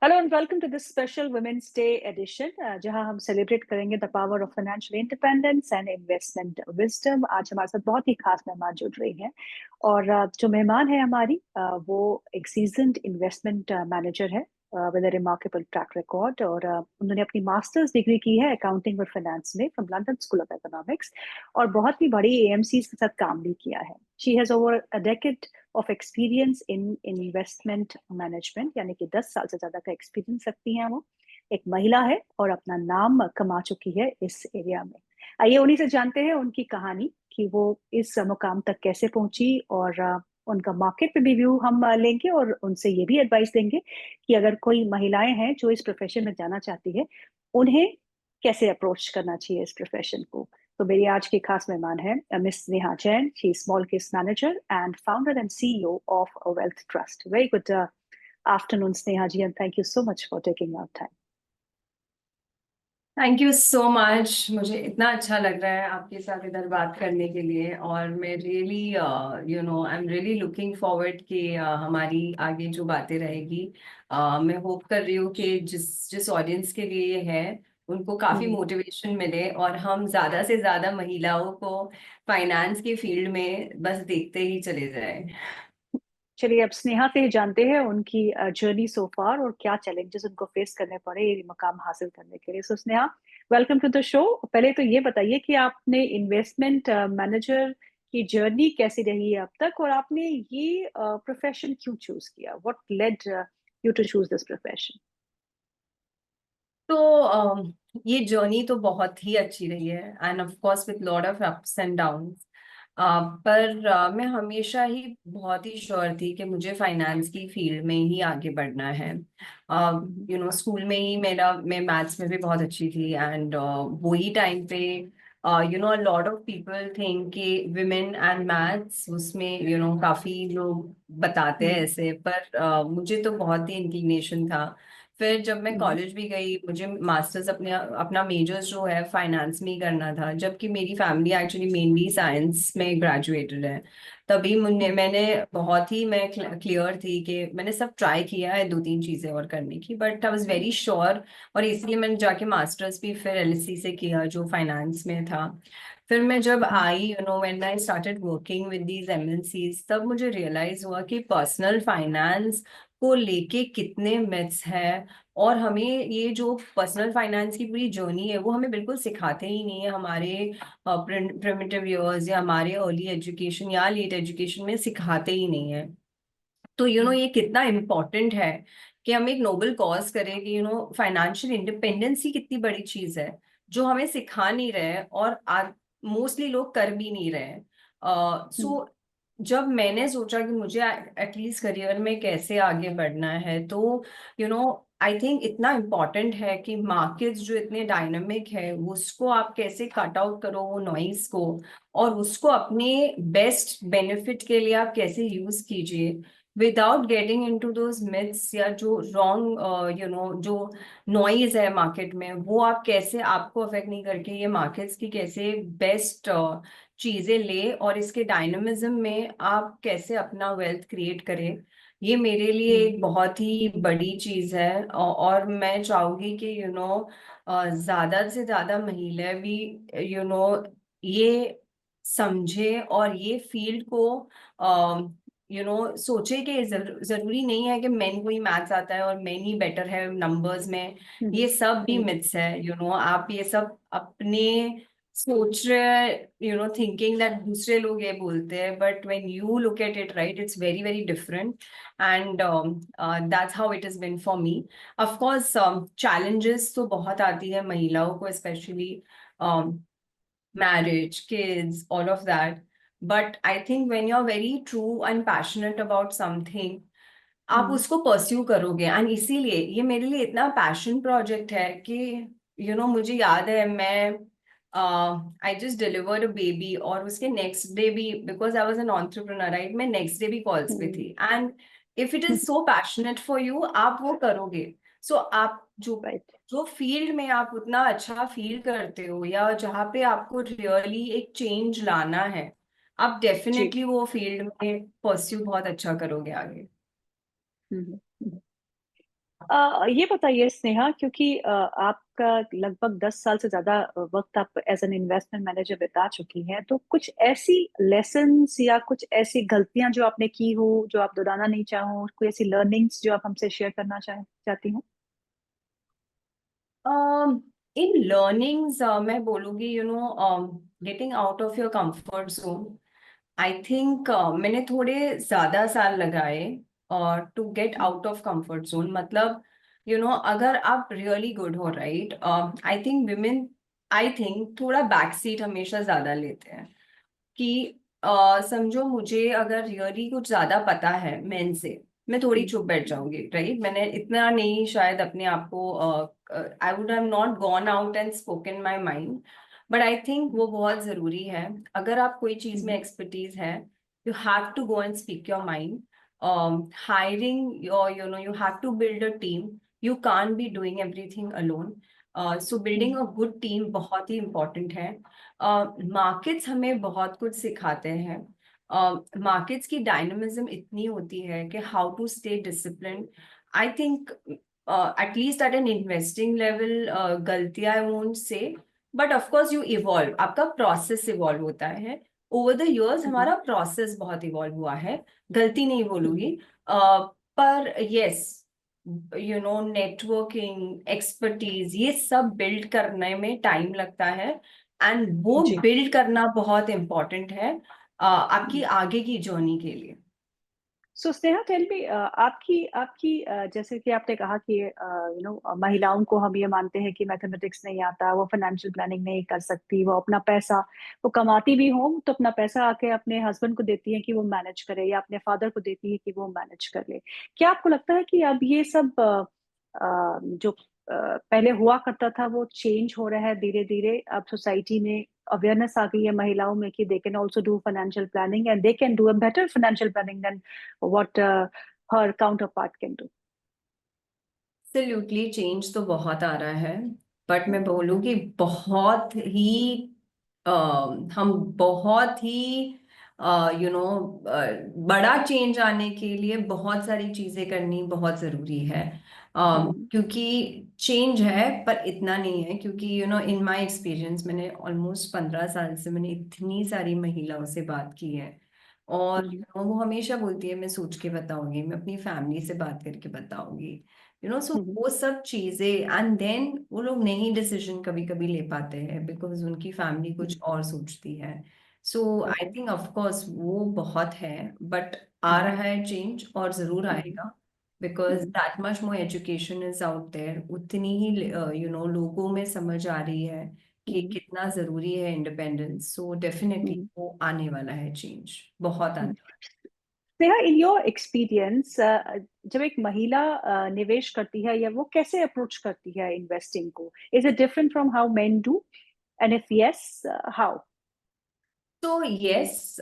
Hello and welcome to this special women's day edition जहां हम celebrate करेंगे the power of financial independence and investment wisdom. आज हमारे साथ बहुत ही खास मेहमान जुड़ रही हैं और जो मेहमान है हमारी वो एक सीजन्ड इन्वेस्टमेंट मैनेजर है with a remarkable track record और उन्होंने अपनी मास्टर्स डिग्री की है अकाउंटिंग और फाइनेंस में from London school of economics और बहुत ही बड़ी एएमसीज के साथ काम भी किया है। She has over a decade of experience in investment management, यानी कि 10 साल से ज्यादा का एक्सपीरियंस रखती हैं वो। एक महिला है और अपना नाम कमा चुकी है इस एरिया में। आइए उन्हीं से जानते हैं उनकी कहानी कि वो इस मुकाम तक कैसे पहुंची और उनका मार्केट पे भी व्यू हम लेंगे और उनसे ये भी एडवाइस देंगे कि अगर कोई महिलाएं हैं जो इस प्रोफेशन में जाना चाहती है उन्हें कैसे अप्रोच करना चाहिए इस प्रोफेशन को। तो मेरी आज की खास मेहमान है miss Neha Jain. She small case manager and founder and CEO of a wealth trust. Very good afternoon Sneha ji, and thank you so much for taking our time. Thank you so much. मुझे इतना अच्छा लग रहा है आपके साथ इधर बात करने के लिए, और मैं really I am really looking forward कि हमारी आगे जो बातें रहेगी। मैं होप कर रही हूँ कि जिस जिस ऑडियंस के लिए ये है उनको काफी हम्म। मोटिवेशन मिले और हम ज्यादा से ज्यादा महिलाओं को फाइनेंस के फील्ड में बस देखते ही चले जाएं। चलिए अब स्नेहा से ही जानते हैं उनकी जर्नी सो फार और क्या चैलेंजेस उनको फेस करने पड़े ये मकाम हासिल करने के लिए। So Sneha, welcome to the show. पहले तो ये बताइए कि आपने इन्वेस्टमेंट मैनेजर की जर्नी कैसी रही है अब तक और आपने ये प्रोफेशन क्यों चूज किया? What led you to choose this profession? तो ये जर्नी तो बहुत ही अच्छी रही है, and of course with lot of ups and downs. पर मैं हमेशा ही बहुत ही श्योर थी कि मुझे फाइनेंस की फील्ड में ही आगे बढ़ना है। स्कूल में ही मैं मैथ्स में भी बहुत अच्छी थी, एंड वही टाइम पे लॉट ऑफ पीपल थिंक कि विमेन एंड मैथ्स उसमें काफी लोग बताते हैं ऐसे, पर मुझे तो बहुत ही इंक्लिनेशन था। फिर जब मैं कॉलेज भी गई, मुझे मास्टर्स अपना मेजर्स जो है फाइनेंस में ही करना था, जबकि मेरी फैमिली एक्चुअली मेनली साइंस में ग्रेजुएटेड है। तभी मैं क्लियर थी कि मैंने सब ट्राई किया है, दो तीन चीजें और करने की, but I was very sure. और इसलिए मैंने जाके मास्टर्स भी फिर एलएलसी से किया जो फाइनेंस में था। फिर मैं जब आई, when I started working with these MNCs, तब मुझे रियलाइज हुआ कि पर्सनल फाइनेंस को लेके कितने मिथ्स हैं। और हमें ये जो पर्सनल फाइनेंस की पूरी जर्नी है वो हमें बिल्कुल सिखाते ही नहीं है हमारे प्रिमिटिव ईयर्स या हमारे अर्ली एजुकेशन या लेट एजुकेशन में सिखाते ही नहीं है। तो ये कितना इम्पोर्टेंट है कि हम एक नोबल कॉज करें कि फाइनेंशियल इंडिपेंडेंस ही कितनी बड़ी चीज है जो हमें सिखा नहीं रहे, और मोस्टली लोग कर भी नहीं रहे। सो जब मैंने सोचा कि मुझे एटलीस्ट करियर में कैसे आगे बढ़ना है, तो यू नो आई थिंक इतना इम्पोर्टेंट है कि मार्केट्स जो इतने डायनामिक है उसको आप कैसे कट आउट करो वो नॉइस को, और उसको अपने बेस्ट बेनिफिट के लिए आप कैसे यूज कीजिए without getting into those myths, या जो रॉन्ग जो नॉइज है मार्केट में वो आप कैसे, आपको अफेक्ट नहीं करके ये मार्केट्स की कैसे बेस्ट चीजें ले और इसके डायनामिज्म में आप कैसे अपना वेल्थ क्रिएट करें। ये मेरे लिए एक बहुत ही बड़ी चीज है। और मैं चाहूंगी कि ज्यादा से ज्यादा महिलाएं भी ये समझे और ये फील्ड को सोचे कि जरूरी नहीं है कि मेन को ही मैथ्स आता है और मेन ही बेटर है नंबर्स में। ये सब भी मिथ्स है। आप ये सब अपने सोच रहे, थिंकिंग दैट दूसरे लोग ये बोलते हैं, but when you look at it, right, it's very very different. And that's how it is been for me. Of course challenges तो बहुत आती है महिलाओं को, specially marriage, kids, all of that. But I think when you're very true and passionate about something, आप उसको pursue करोगे। And इसीलिए ये मेरे लिए इतना पैशन प्रोजेक्ट है कि मुझे याद है, मैं I just delivered a baby, और उसके नेक्स्ट डे भी, because I was an entrepreneur, right, मैं नेक्स्ट डे भी कॉल्स पे थी। And if it is so passionate for you, आप वो करोगे। सो आप जो राइट। जो फील्ड में आप उतना अच्छा फील करते हो, या जहाँ पे आपको रियली एक चेंज लाना है, आप जी। डेफिनेटली वो फील्ड में परस्यू बहुत अच्छा करोगे आगे। ये बताइए स्नेहा, क्योंकि आपका लगभग 10 साल से ज्यादा वक्त आप एज एन इन्वेस्टमेंट मैनेजर बिता चुकी हैं, तो कुछ ऐसी लेसन्स या कुछ ऐसी गलतियां जो आपने की हो जो आप दोहराना नहीं चाहो, कोई ऐसी लर्निंग्स जो आप हमसे शेयर करना चाहती हो? इन लर्निंग्स मैं बोलूँगी, getting out of your comfort zone. I think मैंने थोड़े ज्यादा साल लगाए और to get out of comfort zone. मतलब अगर आप रियली गुड हो, right, I think women, I think थोड़ा बैक सीट हमेशा ज्यादा लेते हैं। कि समझो मुझे अगर रियली कुछ ज्यादा पता है मेन से, मैं थोड़ी चुप बैठ जाऊंगी, राइट। मैंने इतना नहीं शायद अपने आप को, I would have not gone out and spoken my mind. But I think वो बहुत जरूरी है। अगर आप कोई चीज में एक्सपर्टीज है, you have to go and speak your mind. Hiring your, you have to build a team. You can't be doing everything alone. So building a good team बहुत ही इंपॉर्टेंट है। मार्केट्स हमें बहुत कुछ सिखाते हैं। मार्केट्स की डायनामिज्म इतनी होती है कि how to stay discipline. I think at least at an investing level गलतियां won't say, but of course you evolve, आपका प्रोसेस इवॉल्व होता है। ओवर द इयर्स हमारा प्रोसेस बहुत इवॉल्व हुआ है, गलती नहीं बोलूंगी। पर यस, नेटवर्किंग, एक्सपर्टीज, ये सब बिल्ड करने में टाइम लगता है। एंड वो जी। बिल्ड करना बहुत इम्पोर्टेंट है आपकी आगे की जर्नी के लिए। सो स्नेहा, टेल मी, आपकी आपकी जैसे कि आपने कहा कि महिलाओं को हम ये मानते हैं कि मैथमेटिक्स नहीं आता, वो फाइनेंशियल प्लानिंग नहीं कर सकती, वो अपना पैसा, वो कमाती भी हो तो अपना पैसा आके अपने हस्बैंड को देती है कि वो मैनेज करे, या अपने फादर को देती है कि वो मैनेज कर ले। क्या आपको लगता है कि अब ये सब जो पहले हुआ करता था वो चेंज हो रहा है धीरे धीरे? अब सोसाइटी में अवेयरनेस आ गई है महिलाओं में कि they can also do financial planning and they can do a better financial planning than what her counterpart can do. Absolutely change तो बहुत आ रहा है। बट मैं बोलूँगी बहुत ही अ, हम बहुत ही यू नो बड़ा चेंज आने के लिए बहुत सारी चीजें करनी बहुत जरूरी है। क्योंकि चेंज है पर इतना नहीं है। क्योंकि इन माय एक्सपीरियंस मैंने ऑलमोस्ट 15 साल से मैंने इतनी सारी महिलाओं से बात की है। और वो हमेशा बोलती है मैं सोच के बताऊंगी, मैं अपनी फैमिली से बात करके बताऊंगी। सो वो सब चीजें, एंड देन वो लोग नहीं डिसीजन कभी कभी ले पाते हैं बिकॉज उनकी फैमिली कुछ और सोचती है। सो आई ओके। थिंक ऑफ कोर्स वो बहुत है, बट आ रहा है चेंज और जरूर आएगा। Because that much more education is out there, उतनी ही लोगों में समझ आ रही है कि कितना जरूरी है इंडिपेंडेंस। सो डेफिनेटली वो आने वाला है चेंज, बहुत आने। नेहा, इन योर एक्सपीरियंस, जब एक महिला निवेश करती है, या वो कैसे अप्रोच करती है इन्वेस्टिंग को? Is it different from how main do, and if yes, how? तो यस,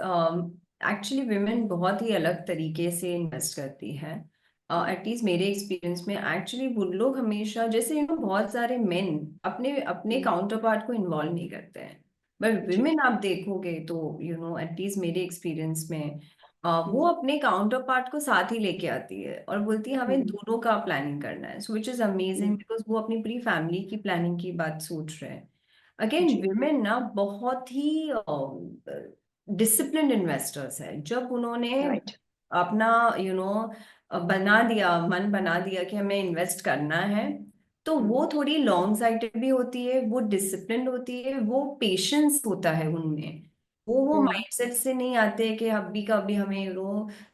एक्चुअली विमेन बहुत ही अलग तरीके से इन्वेस्ट करती है। एटलीस्ट मेरे एक्सपीरियंस में एक्चुअली वो लोग हमेशा, जैसे बहुत सारे मेन अपने अपने काउंटर पार्ट को इन्वॉल्व नहीं करते हैं। But ji. विमेन आप देखोगे तो एटलीस्ट मेरे एक्सपीरियंस में वो अपने काउंटर पार्ट को साथ ही लेके आती है और बोलती है हमें दोनों का प्लानिंग करना है। सो विच इज अमेजिंग बिकॉज वो अपनी पूरी फैमिली की प्लानिंग की बात सोच रहे हैं। अगेन जी। विमेन ना बहुत ही डिसिप्लिन्ड इन्वेस्टर्स है। जब उन्होंने राइट। अपना बना दिया, मन बना दिया कि हमें इन्वेस्ट करना है, तो वो थोड़ी लॉन्ग साइटेड भी होती है, वो डिसिप्लिन्ड होती है, वो पेशेंस होता है उनमें। वो माइंडसेट से नहीं आते कि अभी का अभी हमें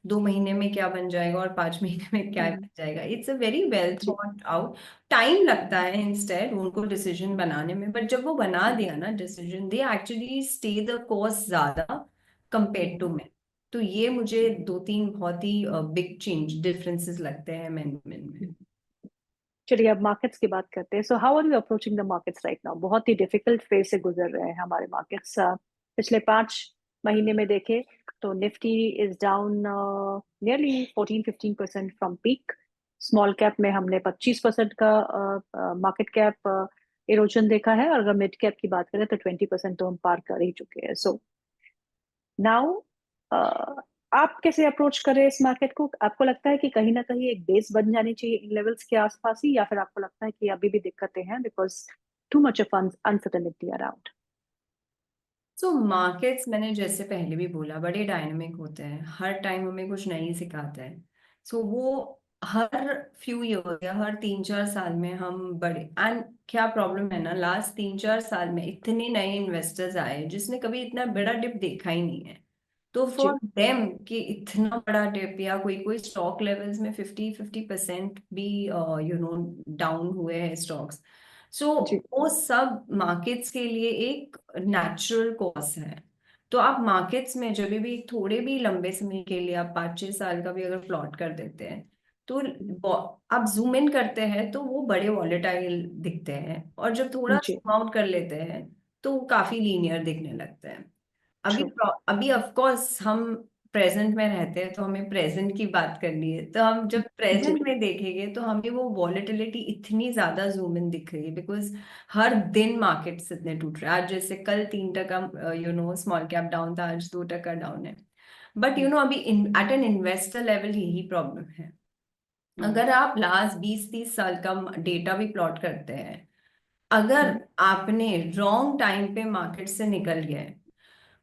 2 महीने में क्या बन जाएगा और 5 महीने में क्या बन जाएगा। इट्स अ वेरी वेल जी। Thought out. टाइम लगता है इंस्टेड उनको डिसीजन बनाने में, बट जब वो बना दिया ना decision, they actually stay the course ज्यादा कंपेयर टू मैन। तो ये मुझे 2-3 बहुत ही बिग चेंज डिफरेंसेस लगते हैं मैन वुमेन में। चलिए, अब मार्केट्स की बात करते हैं। So how are you approaching the markets right now? बहुत ही डिफिकल्ट फेज से गुजर रहे हैं हमारे मार्केट्स। पिछले 5 महीने में देखें तो Nifty is down nearly 14-15% from peak. Small cap में हमने 25% का मार्केट कैप इरोजन देखा है, और अगर मिड कैप की बात करें तो 20% तो हम पार कर ही चुके हैं। सो नाउ आप कैसे अप्रोच कर रहे हैं इस मार्केट को? आपको लगता है कि कहीं ना कहीं एक बेस बन जानी चाहिए इन लेवल्स के आसपास ही, या फिर आपको लगता है कि अभी भी दिक्कतें हैं because too much of uncertainty around? So markets मैंने जैसे पहले भी बोला बड़े डायनामिक होते हैं, हर टाइम हमें कुछ नहीं सिखाते हैं। सो वो हर फ्यू ईयर या हर 3-4 साल में हम बड़े एंड क्या प्रॉब्लम है ना, लास्ट 3-4 साल में इतने नए इन्वेस्टर्स आए जिसने कभी इतना बड़ा डिप देखा ही नहीं है। तो फॉर जी देम कि इतना बड़ा डिप या कोई कोई स्टॉक लेवल्स में 50-50% भी डाउन हुए हैं स्टॉक्स। सो जी वो सब मार्केट्स के लिए एक नेचुरल कॉज है। तो आप मार्केट्स में जब भी थोड़े भी लंबे समय के लिए आप 5-6 साल का भी अगर प्लॉट कर देते हैं तो आप जूम इन करते हैं तो वो बड़े वॉलेटाइल दिखते हैं, और जब थोड़ा जी। जूम आउट कर लेते हैं तो वो काफी लीनियर दिखने लगते हैं। अभी ट्रू। अभी ऑफ कोर्स हम प्रेजेंट में रहते हैं तो हमें प्रेजेंट की बात करनी है, तो हम जब जी प्रेजेंट में देखेंगे तो हमें वो वॉलेटिलिटी इतनी ज्यादा जूम इन दिख रही है बिकॉज हर दिन मार्केट्स इतने टूट रहे हैं। आज जैसे कल 3% स्मॉल कैप डाउन था, आज 2% डाउन है। बट अभी एट एन इन्वेस्टर लेवल यही प्रॉब्लम है। अगर आप लास्ट 20-30 साल का डेटा भी प्लॉट करते हैं, अगर आपने रॉन्ग टाइम पे मार्केट से निकल गए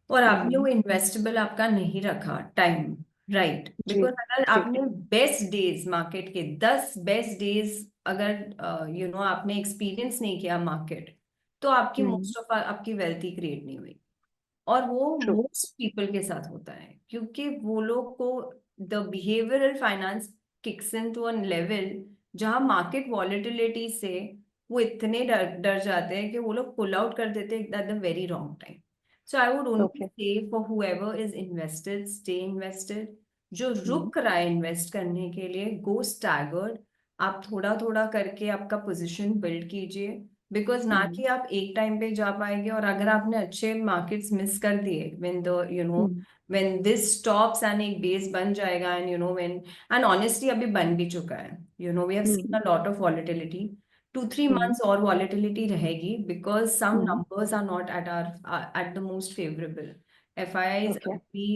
और आपने वो इन्वेस्टेबल आपका नहीं रखा टाइम, राइट, जी बिकॉज अगर जी आपने बेस्ट डेज मार्केट के 10 बेस्ट डेज अगर आपने एक्सपीरियंस नहीं किया मार्केट, तो आपकी मोस्ट ऑफ आपकी वेल्थ ही क्रिएट नहीं हुई। और वो ट्रू। मोस्ट पीपल के साथ होता है क्योंकि वो लोग को the behavioural finance kicks in to an level जहां मार्केट वॉलेटिलिटी से वो इतने डर डर जाते हैं कि वो लोग पुल आउट कर देते हैं at the very wrong time. So I would only okay. Say for whoever is invested stay invested. जो रुक रहा है इन्वेस्ट करने के लिए गो स्टैगर्ड। आप थोड़ा थोड़ा करके आपका पोजीशन बिल्ड कीजिए, बिकॉज ना कि आप एक टाइम पे जा पाएंगे, और अगर आपने अच्छे मार्केट्स मिस कर दिए when the when this stops and एक बेस बन जाएगा एंड व्हेन एंड ऑनेस्टली अभी बन भी चुका है। We have seen a lot of volatility. 2-3 months और वॉलेटिलिटी रहेगी because some numbers are not at the most favourable. FIIs okay. अभी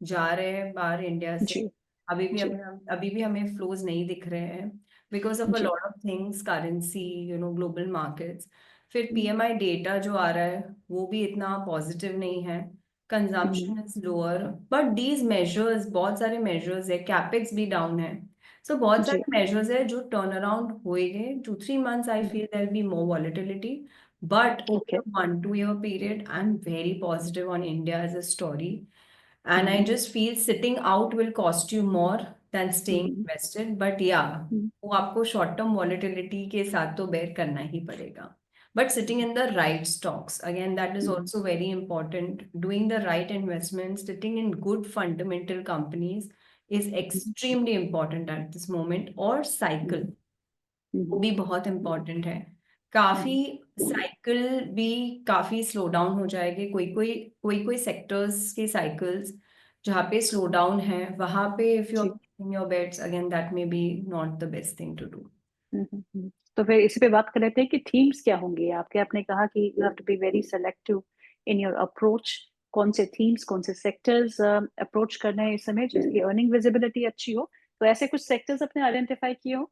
जा रहे हैं बाहर इंडिया से। जी जी अभी भी हमें फ्लोज नहीं दिख रहे हैं बिकॉज ऑफ अ जी lot of things, currency, global markets. फिर पीएमआई डेटा जो आ रहा है वो भी इतना पॉजिटिव नहीं है। Consumption is lower, but these measures, बहुत सारे मेजर्स है, कैपेक्स भी डाउन है। सो बहुत जी। सारे मेजर्स है जो टर्न अराउंड होएंगे। 2-3 months I feel there be more volatility, but okay. Over 1-2 year period I am very positive on India as a story. And I just feel sitting out will cost you more than staying invested. But yeah, वो आपको short term volatility के साथ तो bear करना ही पड़ेगा। But sitting in the right stocks, again, that is also very important. Doing the right investments, sitting in good fundamental companies is extremely important at this moment. और cycle वो भी बहुत important है। काफी साइकिल भी काफी स्लो डाउन हो जाएगी। कोई कोई सेक्टर्स के साइकिल्स जहाँ पे स्लो डाउन है वहां पे इफ यू आर जी। Placing your bets, again that may be not the best thing to do. तो फिर इसी पे बात कर लेते हैं कि थीम्स क्या होंगे आपके। आपने कहा कि you have to be very selective in your approach. कौन से थीम्स, कौन से सेक्टर्स अप्रोच करना है इस समय जिसकी अर्निंग विजिबिलिटी अच्छी हो? तो ऐसे कुछ सेक्टर्स अपने आइडेंटिफाई किए हो?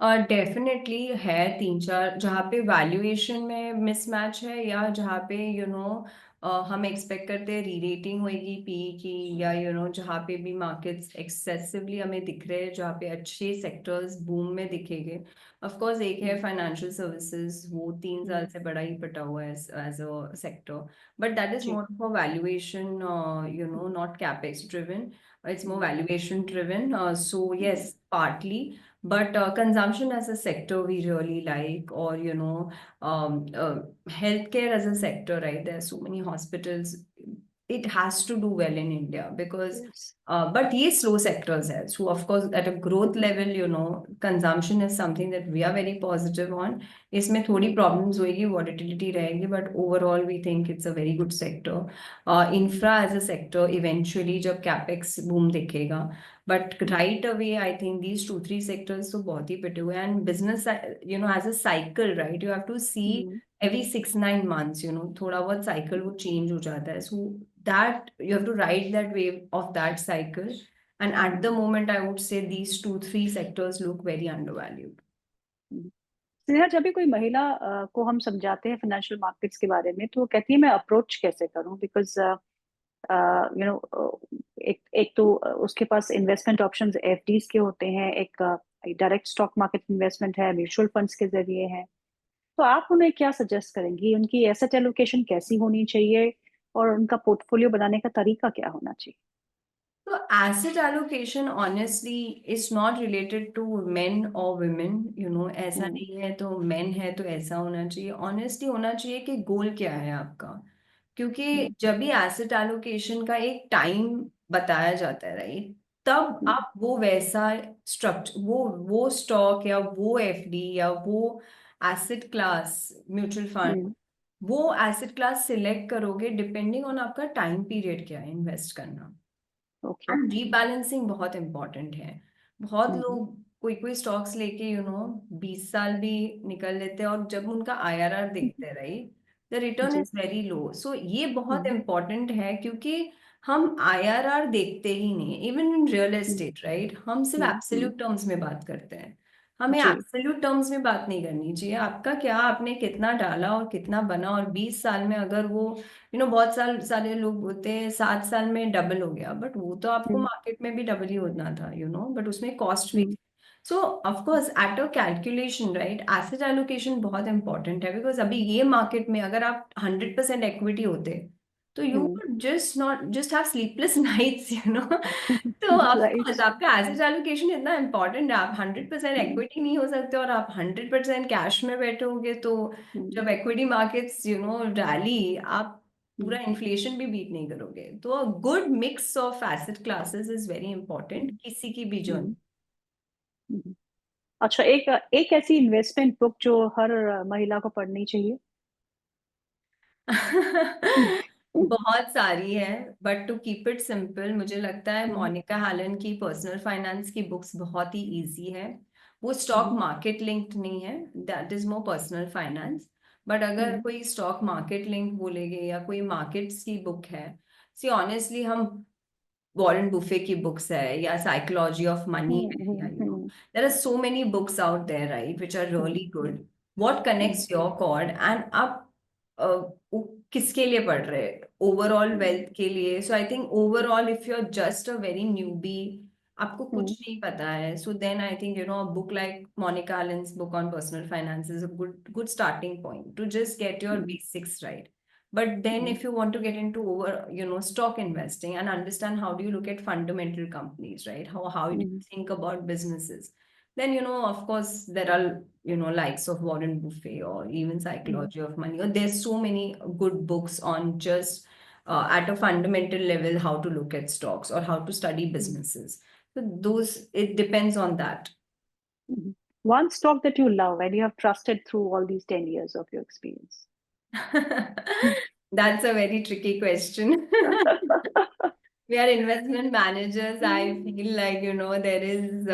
डेफिनेटली है 3-4 जहाँ पे वैल्यूएशन में मिसमैच है, या जहाँ पे हम एक्सपेक्ट करते हैं री रेटिंग होगी पी की, या जहाँ पे भी मार्केट्स एक्सेसिवली हमें दिख रहे हैं, जहाँ पे अच्छे सेक्टर्स बूम में दिखेंगे। ऑफ कोर्स एक है फाइनेंशियल सर्विसेज, वो 3 साल से बड़ा ही पटा हुआ है as a sector, but that is जी। More for valuation, not capex driven, it's more valuation driven. So yes, partly, but consumption as a sector we really like, or healthcare as a sector, right? There are so many hospitals. It has to do well in India because, yes. but these slow sectors hai. So of course, at a growth level, consumption is something that we are very positive on. इसमें थोड़ी problems होगी, volatility रहेगी, but overall we think it's a very good sector. Infra as a sector, eventually जब capex boom दिखेगा, but right away I think these 2-3 sectors तो बहुत ही पिटे हुए हैं। And business, as a cycle, right? You have to see every 6-9 months, थोड़ा बहुत cycle वो change हो जाता है। So that you have to ride that wave of that cycle. And at the moment, I would say these 2, 3 sectors look very undervalued. Sneha, जब भी कोई महिला को हम समझाते हैं फाइनेंशियल मार्केट्स के बारे में, तो वो कहती है मैं अप्रोच कैसे करूं, बिकॉज यू नो एक एक तो उसके पास इन्वेस्टमेंट ऑप्शंस एफडीज के होते हैं, एक डायरेक्ट स्टॉक मार्केट इन्वेस्टमेंट है, म्यूचुअल फंड्स के जरिए है। तो आप उन्हें क्या सजेस्ट करेंगी, उनकी एसेट एलोकेशन कैसी होनी चाहिए और उनका पोर्टफोलियो बनाने का तरीका क्या होना चाहिए? So asset allocation honestly is not related to men or women, ऐसा हम्म। नहीं है तो men है तो ऐसा होना चाहिए। Honestly होना चाहिए कि गोल क्या है आपका, क्योंकि हम्म। जब भी एसेट एलोकेशन का एक टाइम बताया जाता है, राइट, तब हम्म। आप वो वैसा स्ट्रक्चर, वो स्टॉक या वो एफडी या वो एसेट क्लास म्यूचुअल फंड, हम्म। वो एसेट क्लास सिलेक्ट करोगे डिपेंडिंग ऑन आपका टाइम पीरियड क्या है इन्वेस्ट करना। ओके। एंड रीबैलेंसिंग बहुत इंपॉर्टेंट है। बहुत हम्म। लोग कोई कोई स्टॉक्स लेके 20 साल भी निकल लेते हैं, और जब उनका आईआरआर देखते हैं, राइट, द रिटर्न जी। Is very low. सो ये बहुत हम्म। इंपॉर्टेंट है, क्योंकि हम आईआरआर देखते ही नहीं, even in real hmm. Estate, right, हम सिर्फ हम्म। एब्सोल्यूट टर्म्स में बात करते हैं। हमें जी। एब्सोल्यूट टर्म्स में बात नहीं करनी चाहिए। आपका क्या, आपने कितना डाला और कितना बना, और 20 साल में अगर वो बहुत सारे लोग बोलते हैं 7 साल में डबल हो गया, बट वो तो आपको हम्म। मार्केट में भी डबल ही होना था, बट उसमें कॉस्ट भी हम्म। थी। सो of course at a calculation, right, asset allocation बहुत इंपॉर्टेंट है, बिकॉज अभी ये मार्केट में अगर आप 100% इक्विटी होते तो you hmm. Would just not just have sleepless nights, तो ऑफ राइट। कोर्स आपका एसेट एलोकेशन इतना इंपॉर्टेंट है। आप 100% हम्म। इक्विटी नहीं हो सकते और आप 100% कैश में बैठोगे, तो हम्म। जब इक्विटी मार्केट्स रैली, आप हम्म। पूरा इन्फ्लेशन भी बीट नहीं करोगे। तो a good mix of asset classes is very important किसी की भी हम्म। जर्नी। हम्म। अच्छा, एक एक ऐसी इन्वेस्टमेंट बुक जो हर महिला को पढ़नी चाहिए? हम्म। बहुत सारी है, but to keep it simple, मुझे लगता है हम्म। मोनिका हैलन की पर्सनल फाइनेंस की बुक्स बहुत ही इजी है। वो स्टॉक हम्म। मार्केट लिंक्ड नहीं है, that is more personal finance. But अगर हम्म। कोई स्टॉक मार्केट लिंक बोलेगे या कोई मार्केट्स की बुक है, सी ऑनेस्टली, हम वॉरेन बुफे की बुक्स है या साइकोलॉजी ऑफ मनी है, या hmm. There are so many books out there, right, which are really good. What hmm. Connects your chord, and आप वो किसके लिए पढ़ रहे हैं, ओवरऑल वेल्थ के लिए। So I think overall if you are just a very newbie, आपको कुछ हम्म। नहीं पता है, so then I think a book like Monika Halan's book on personal finance is a good starting point to just get your hmm. Basics right. But then hmm. if you want to get into stock investing and understand how do you look at fundamental companies, right? How do you hmm. think about businesses? Then, of course, there are, likes of Warren Buffett or even hmm. Psychology of Money. Or there's so many good books on just at a fundamental level, how to look at stocks or how to study hmm. businesses. So those, it depends on that. One stock that you love and you have trusted through all these 10 years of your experience. That's a very tricky question. We are investment managers. I feel like, there is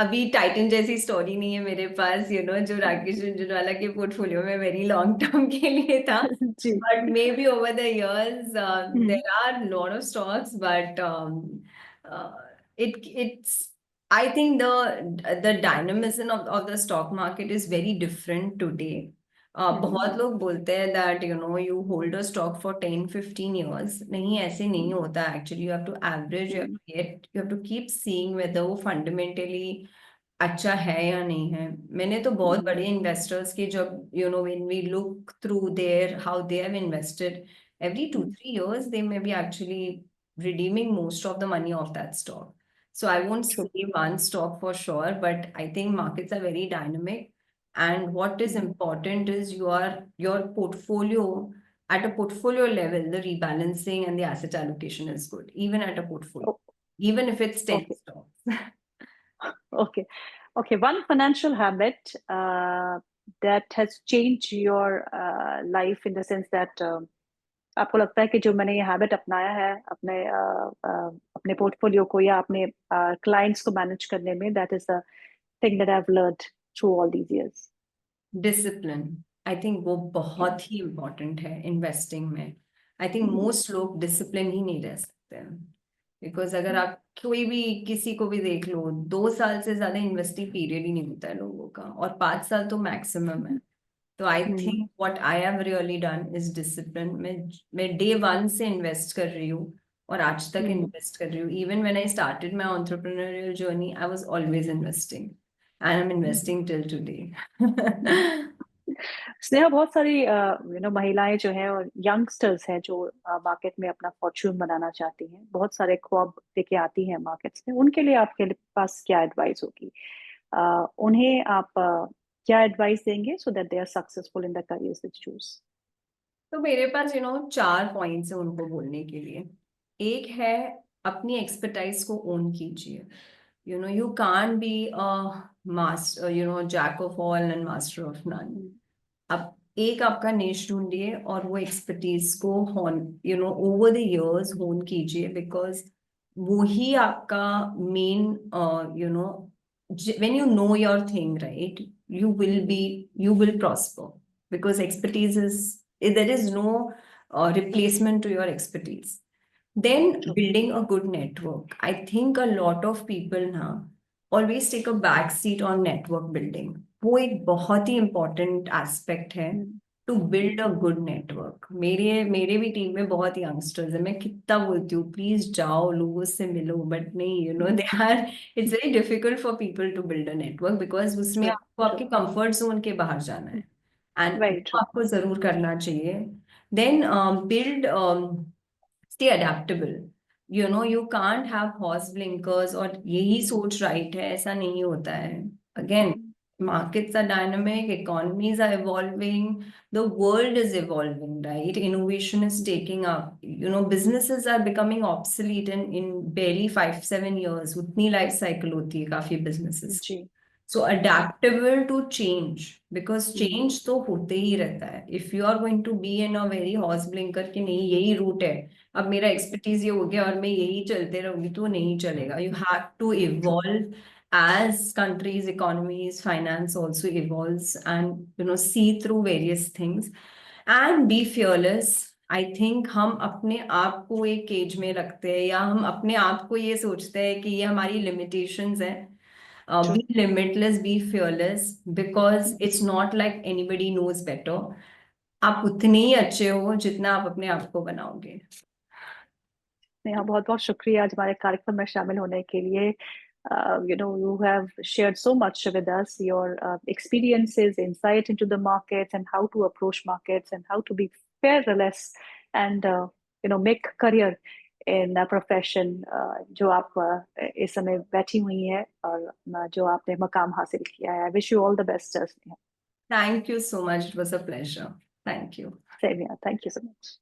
अभी Titan जैसी story नहीं है मेरे पास, जो राकेश झुंझुनवाला के portfolio में very long term के लिए था। जी। But maybe over the years, hmm. there are a lot of stocks, but uh, it's I think the dynamism of the stock market is very different today. बहुत लोग बोलते हैं that you hold a stock for 10-15 years. नहीं, ऐसे नहीं होता actually. You have to average, you have to keep seeing whether वो fundamentally अच्छा है या नहीं है। मैंने तो बहुत बड़े इन्वेस्टर्स के, जब when we look through their how they have invested, every 2-3 years they may be actually redeeming most of the money of that stock. So I won't True. say one stock for sure, but I think markets are very dynamic. And what is important is your portfolio, at a portfolio level, the rebalancing and the asset allocation is good, even at a portfolio, Oh, even if it's 10 okay. stocks. Okay. Okay. One financial habit that has changed your life in the sense that आपको लगता है कि जो मैंने ये habit अपनाया है अपने पोर्टफोलियो को या अपने क्लाइंट्स को मैनेज करने में, that is the thing that I have learned through all these discipline, I think वो बहुत ही इम्पोर्टेंट है इन्वेस्टिंग में। आई थिंक मोस्ट लोग डिसिप्लिन ही नहीं रह सकते हैं। बिकॉज अगर आप कोई भी किसी को भी देख लो, 2 साल से ज्यादा इन्वेस्टिंग पीरियड ही नहीं होता है लोगों का, और 5 साल तो मैक्सिमम है। तो I think what I have really done is discipline. मैं डे 1 से इन्वेस्ट कर रही हूँ और आज तक इन्वेस्ट कर रही हूँ। Even when I started my entrepreneurial journey I was always investing, and I am investing till today. Sneha, बहुत सारी महिलाएं जो हैं और यंगस्टर्स हैं जो मार्केट में अपना फॉर्च्यून बनाना चाहती हैं, बहुत सारे ख्वाब लेके आती हैं मार्केट्स में, उनके लिए आपके पास क्या एडवाइस होगी? उन्हें आप क्या एडवाइस देंगे so that they are successful in the careers they choose? तो मेरे पास 4 पॉइंट्स है उनको बोलने के लिए। एक है, अपनी एक्सपर्टाइज को ओन कीजिए। You can't be a master, jack of all and master of none. अब एक आपका निश ढूंढिए और वो एक्सपर्टीज को होन ओवर द इयर्स होन कीजिए, बिकॉज वो ही आपका main when you know your thing, right, you will prosper, because expertise is, there is no replacement to your expertise. Then building a good network. I think a lot of people now always take a back seat on network building. वो एक बहुत ही important aspect है to build a good network. मेरे मेरे भी team में बहुत यंगस्टर्स है, मैं कितना बोलती हूँ प्लीज जाओ लोगों से मिलो, बट नहीं, they are, it's very difficult for people to build a network, because उसमें आपको आपके कंफर्ट जोन के बाहर जाना है, एंड वेरी ट्रू। आपको जरूर करना चाहिए। Then build, stay adaptable. You can't have horse blinkers और यही सोच राइट है, ऐसा नहीं होता है। Again, markets are dynamic, economies are evolving, the world is evolving, right? Innovation is taking up. Businesses are becoming obsolete in barely 5-7 years. उतनी life cycle होती है काफी businesses। Ji. So adaptable to change, because change तो होते ही रहता है। If you are going to be in a very horse blinker कि नहीं यही रूट है, अब मेरा एक्सपर्टीज ये हो गया और मैं यही चलते रहूंगी, तो नहीं चलेगा। You have to evolve as countries, economies, finance also evolves, and see through various things and be fearless. I think हम अपने आप को एक केज में रखते हैं, या हम अपने आप को ये सोचते हैं कि ये हमारी limitations है। Be limitless, be fearless, because it's not like anybody knows better. आप उतने ही अच्छे हो जितना आप अपने आप को बनाओगे। नेहा, बहुत बहुत शुक्रिया आज हमारे कार्यक्रम में शामिल होने के लिए। You have shared so much with us, your experiences, insight into the markets and how to approach markets and how to be fearless and make career in a profession जो आप इस समय बैठी हुई है और जो आपने मकाम हासिल किया है। I wish you all the best, Sneha. Thank you so much. It was a pleasure. Thank you. Same here. Thank you so much.